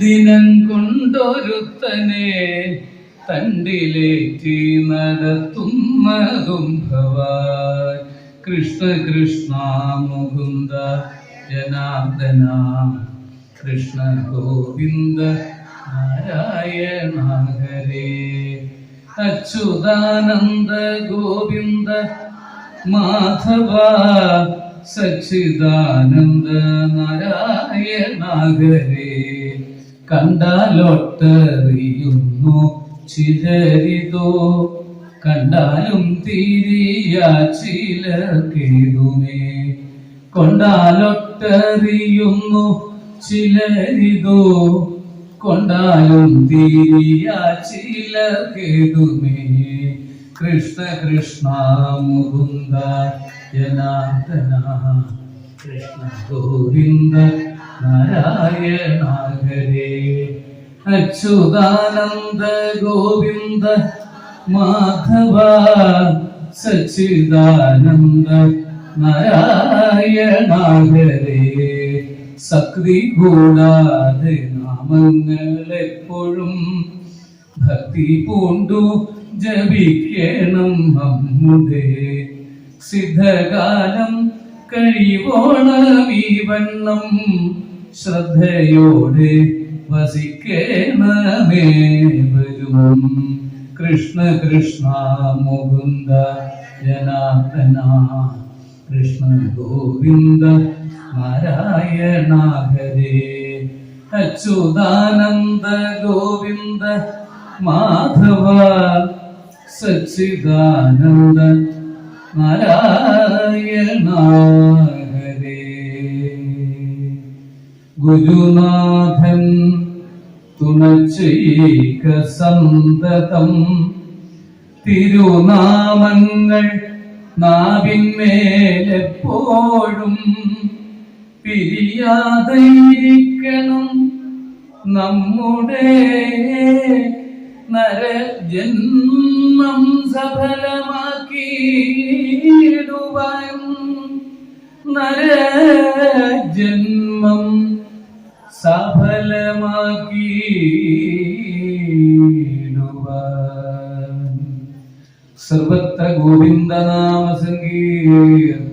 ദിനം കൊണ്ടൊരുത്തനെ തണ്ടിലേറ്റി നടത്തുന്നതും ഭവാൻ. കൃഷ്ണ കൃഷ്ണ മുകുന്ദ ജനാർദ്ദന കൃഷ്ണ ഗോവിന്ദ നാരായണ ഹരേ. അച്യുതാനന്ദ ഗോവിന്ദ മാധവ സച്ചിദാനന്ദ നാരായണ ഹരേ. കണ്ടാലൊട്ടറിയുന്നു ചിലരിതോ കണ്ടാലും തീരിയ ചിലർക്കേതുമേ. കൊണ്ടാലൊട്ടറിയുന്നു ചിലരിതോ കൊണ്ടാലും തീരിയ ചിലർക്കേതുമേ. കൃഷ്ണ കൃഷ്ണ മുകുന്ദ ജനാർദ്ദന കൃഷ്ണ ഗോവിന്ദ നാരായണ ഹരേ. അച്യുതാനന്ദ ഗോവിന്ദ മാധവ സച്ചിദാനന്ദ നാരായണ ഹരേ. സക്തി കൂടാതെ നാമങ്ങളെപ്പോഴും ഭക്തി പൂണ്ടു ജപിക്കണം നമ്മുടെ. സിദ്ധകാലം കഴിവോണം ഈ വണ്ണം ശ്രദ്ധയോടെ വസിക്കണമേ വരും. കൃഷ്ണ കൃഷ്ണ മുകുന്ദ ജനാർദ്ദന കൃഷ്ണ ഗോവിന്ദ നാരായണ ഹരേ. അച്യുതാനന്ദ ഗോവിന്ദ മാധവ സച്ചിദാനന്ദ നാരായണ ഹരേ. ഗുരുനാഥൻ തുണച്ചൈക സന്തതം തിരുനാമങ്ങൾ നാവിന്മേലെപ്പോഴും പിരിയാതെയിരിക്കണം നമ്മുടെ നരജന്മം സഫലമാക്കിയിടുവാൻ. നരജന്മം സഫലമാക്കിയിടുവാൻ. സർവത്ര ഗോവിന്ദനാമ സങ്കീർത്തനം.